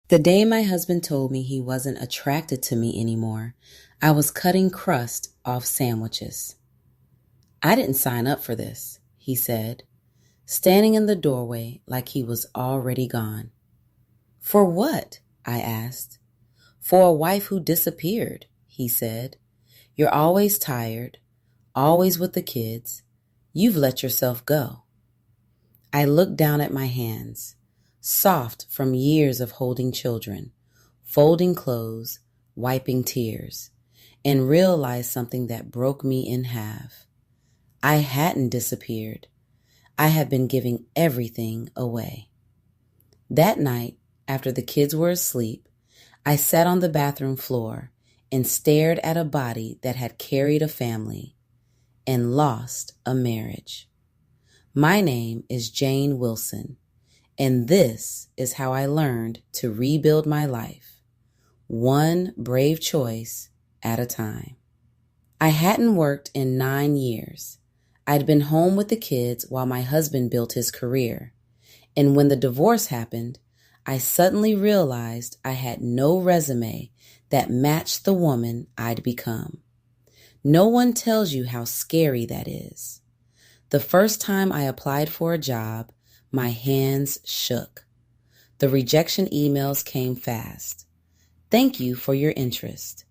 The day my husband told me he wasn't attracted to me anymore, I was cutting crust off sandwiches. "I didn't sign up for this," he said, standing in the doorway like he was already gone. "For what?" I asked. "For a wife who disappeared," he said. "You're always tired, always with the kids. You've let yourself go." I looked down at my hands, soft from years of holding children, folding clothes, wiping tears, and realized something that broke me in half. I hadn't disappeared. I had been giving everything away. That night, after the kids were asleep, I sat on the bathroom floor and stared at a body that had carried a family and lost a marriage. My name is Jane Wilson, and this is how I learned to rebuild my life, one brave choice at a time. I hadn't worked in 9 years. I'd been home with the kids while my husband built his career. And when the divorce happened, I suddenly realized I had no resume that matched the woman I'd become. No one tells you how scary that is. The first time I applied for a job, my hands shook. The rejection emails came fast. "Thank you for your interest."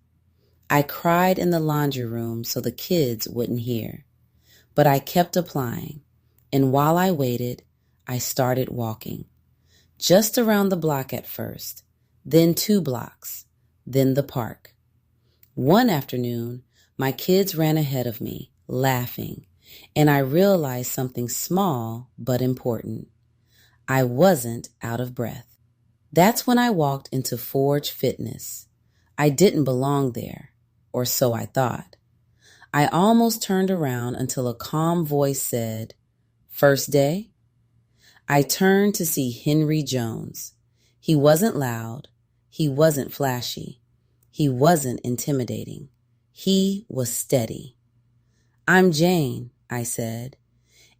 I cried in the laundry room so the kids wouldn't hear. But I kept applying, and while I waited, I started walking. Just around the block at first, then 2 blocks, then the park. One afternoon, my kids ran ahead of me, laughing, and I realized something small but important. I wasn't out of breath. That's when I walked into Forge Fitness. I didn't belong there, or so I thought. I almost turned around until a calm voice said, "First day?" I turned to see Henry Jones. He wasn't loud. He wasn't flashy. He wasn't intimidating. He was steady. "I'm Jane," I said,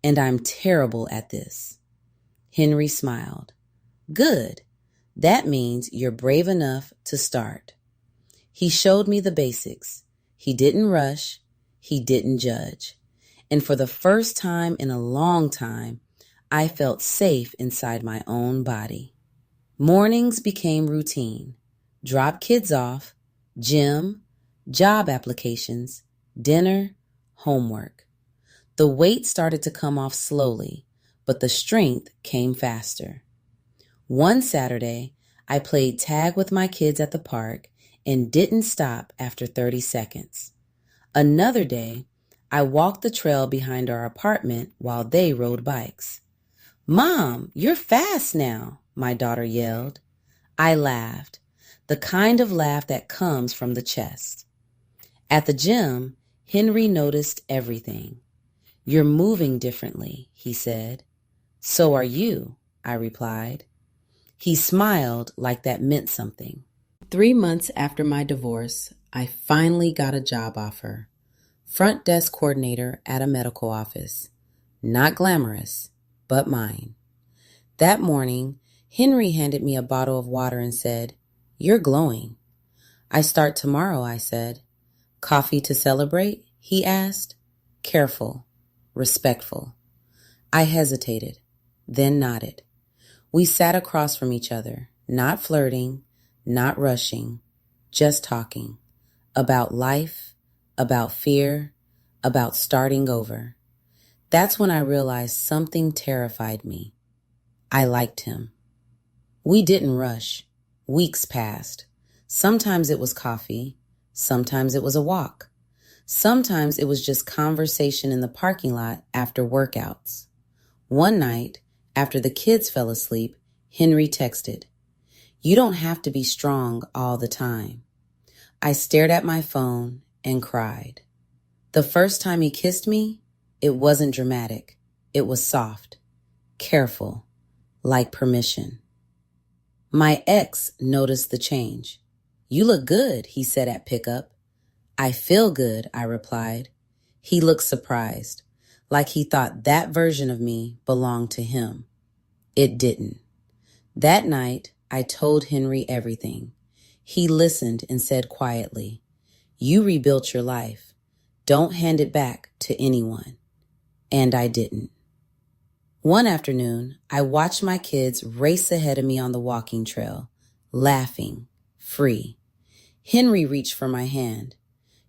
"and I'm terrible at this." Henry smiled. "Good. That means you're brave enough to start." He showed me the basics. He didn't rush. He didn't judge. And for the first time in a long time, I felt safe inside my own body. Mornings became routine. Drop kids off, gym, job applications, dinner, homework. The weight started to come off slowly, but the strength came faster. One Saturday, I played tag with my kids at the park and didn't stop after 30 seconds. Another day, I walked the trail behind our apartment while they rode bikes. "Mom, you're fast now," my daughter yelled. I laughed, the kind of laugh that comes from the chest. At the gym, Henry noticed everything. "You're moving differently," he said. "So are you," I replied. He smiled like that meant something. 3 months after my divorce, I finally got a job offer. Front desk coordinator at a medical office. Not glamorous, but mine. That morning, Henry handed me a bottle of water and said, "You're glowing." "I start tomorrow," I said. "Coffee to celebrate?" he asked. Careful, respectful. I hesitated, then nodded. We sat across from each other, not flirting, not rushing, just talking. About life, about fear, about starting over. That's when I realized something terrified me. I liked him. We didn't rush. Weeks passed. Sometimes it was coffee. Sometimes it was a walk. Sometimes it was just conversation in the parking lot after workouts. One night, after the kids fell asleep, Henry texted, "You don't have to be strong all the time." I stared at my phone and cried. The first time he kissed me, it wasn't dramatic. It was soft, careful, like permission. My ex noticed the change. "You look good," he said at pickup. "I feel good," I replied. He looked surprised, like he thought that version of me belonged to him. It didn't. That night, I told Henry everything. He listened and said quietly, "You rebuilt your life. Don't hand it back to anyone." And I didn't. One afternoon, I watched my kids race ahead of me on the walking trail, laughing, free. Henry reached for my hand.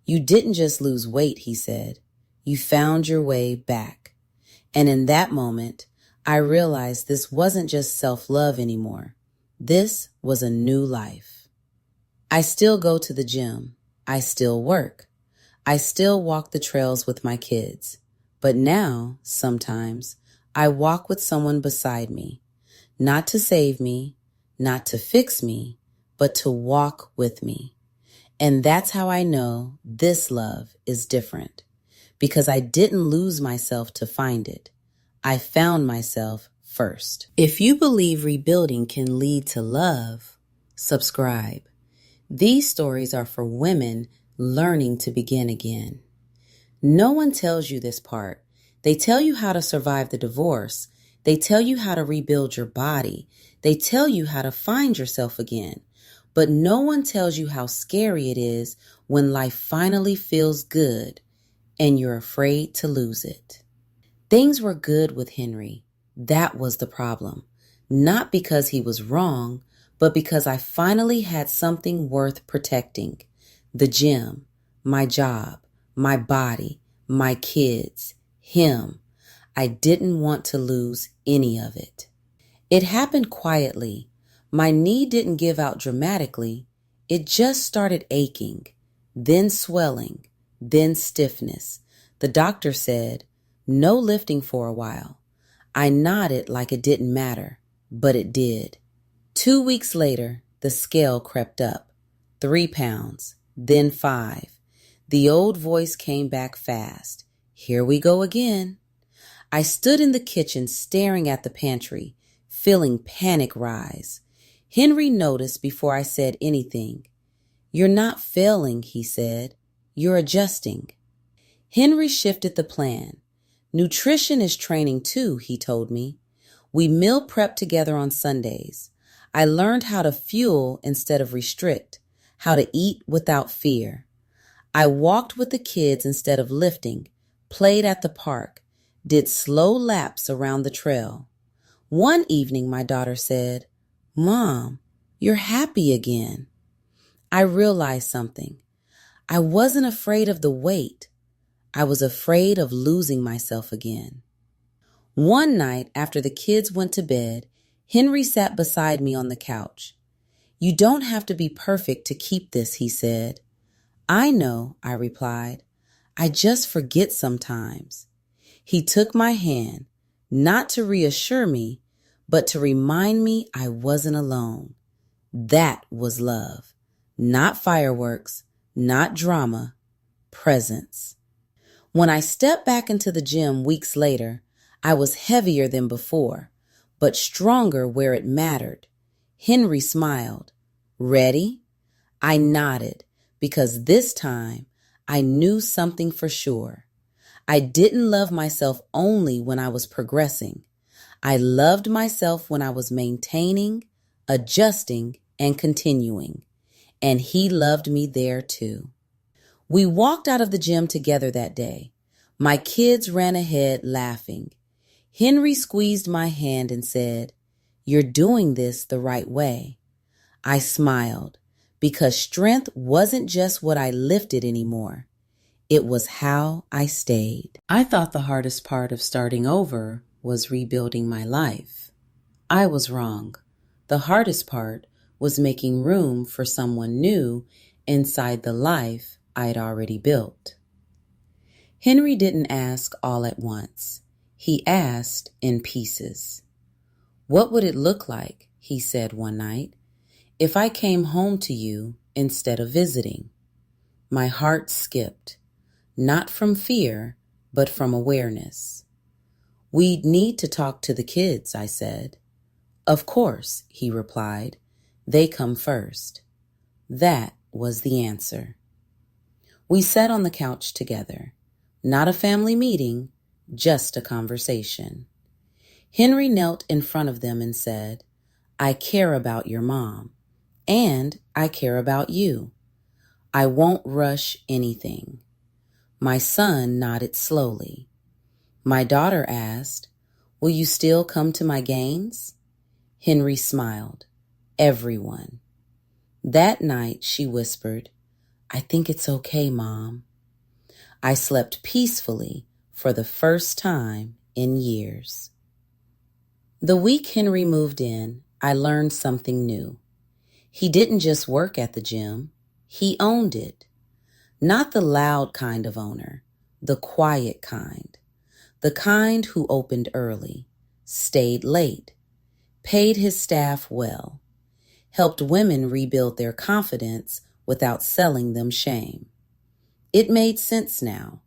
"You didn't just lose weight," he said. "You found your way back." And in that moment, I realized this wasn't just self-love anymore. This was a new life. I still go to the gym. I still work. I still walk the trails with my kids. But now, sometimes, I walk with someone beside me, not to save me, not to fix me, but to walk with me. And that's how I know this love is different, because I didn't lose myself to find it. I found myself first. If you believe rebuilding can lead to love, subscribe. These stories are for women learning to begin again. No one tells you this part. They tell you how to survive the divorce. They tell you how to rebuild your body. They tell you how to find yourself again. But no one tells you how scary it is when life finally feels good and you're afraid to lose it. Things were good with Henry. That was the problem. Not because he was wrong, but because I finally had something worth protecting. The gym, my job, my body, my kids, him. I didn't want to lose any of it. It happened quietly. My knee didn't give out dramatically. It just started aching, then swelling, then stiffness. The doctor said, "No lifting for a while." I nodded like it didn't matter, but it did. 2 weeks later, the scale crept up. 3 pounds, then 5. The old voice came back fast. "Here we go again." I stood in the kitchen staring at the pantry, feeling panic rise. Henry noticed before I said anything. "You're not failing," he said. "You're adjusting." Henry shifted the plan. "Nutrition is training too," he told me. "We meal prep together on Sundays. I learned how to fuel instead of restrict, how to eat without fear. I walked with the kids instead of lifting, played at the park, did slow laps around the trail. One evening, my daughter said, "Mom, you're happy again." I realized something. I wasn't afraid of the weight. I was afraid of losing myself again. One night, after the kids went to bed, Henry sat beside me on the couch. "You don't have to be perfect to keep this," he said. "I know," I replied. "I just forget sometimes." He took my hand, not to reassure me, but to remind me I wasn't alone. That was love. Not fireworks, not drama, presence. When I stepped back into the gym weeks later, I was heavier than before, but stronger where it mattered. Henry smiled. "Ready?" I nodded, because this time I knew something for sure. I didn't love myself only when I was progressing. I loved myself when I was maintaining, adjusting, and continuing. And he loved me there too. We walked out of the gym together that day. My kids ran ahead laughing. Henry squeezed my hand and said, "You're doing this the right way." I smiled, because strength wasn't just what I lifted anymore. It was how I stayed. I thought the hardest part of starting over was rebuilding my life. I was wrong. The hardest part was making room for someone new inside the life I'd already built. Henry didn't ask all at once. He asked in pieces. "What would it look like," he said one night, "if I came home to you instead of visiting?" My heart skipped, not from fear, but from awareness. "We'd need to talk to the kids," I said. "Of course," he replied. "They come first." That was the answer. We sat on the couch together. Not a family meeting, just a conversation. Henry knelt in front of them and said, I care about your mom, and I care about you. I won't rush anything. My son nodded slowly. My daughter asked, will you still come to my games? Henry smiled. Everyone. That night, she whispered, I think it's okay, Mom. I slept peacefully for the first time in years. The week Henry moved in, I learned something new. He didn't just work at the gym, he owned it. Not the loud kind of owner, the quiet kind. The kind who opened early, stayed late, paid his staff well, helped women rebuild their confidence without selling them shame. It made sense now.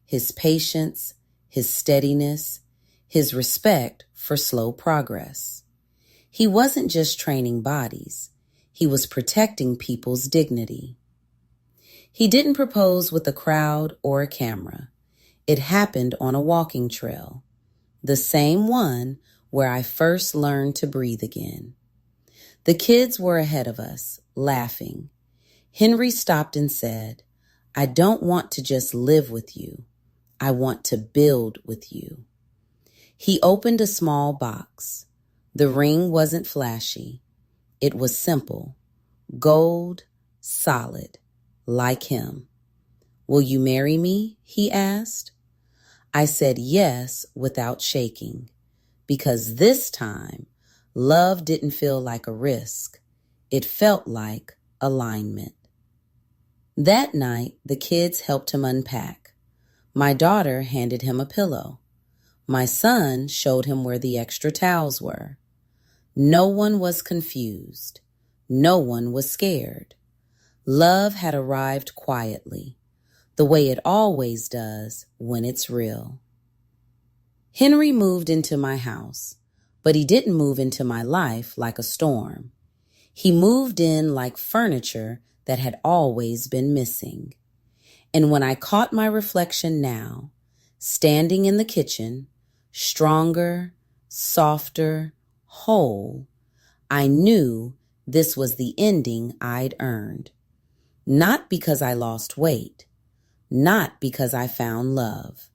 His patience, his steadiness, his respect for slow progress. He wasn't just training bodies. He was protecting people's dignity. He didn't propose with a crowd or a camera. It happened on a walking trail, the same one where I first learned to breathe again. The kids were ahead of us, laughing. Henry stopped and said, I don't want to just live with you. I want to build with you. He opened a small box. The ring wasn't flashy. It was simple, gold, solid, like him. Will you marry me? He asked. I said yes without shaking, because this time, love didn't feel like a risk. It felt like alignment. That night, the kids helped him unpack. My daughter handed him a pillow. My son showed him where the extra towels were. No one was confused. No one was scared. Love had arrived quietly, the way it always does when it's real. Henry moved into my house, but he didn't move into my life like a storm. He moved in like furniture that had always been missing. And when I caught my reflection now, standing in the kitchen, stronger, softer, whole, I knew this was the ending I'd earned. Not because I lost weight, not because I found love,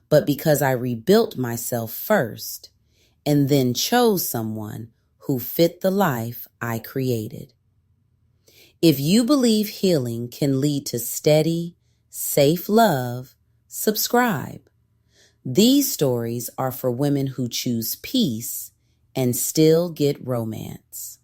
but because I rebuilt myself first and then chose someone who fit the life I created. If you believe healing can lead to steady, safe love, subscribe. These stories are for women who choose peace and still get romance.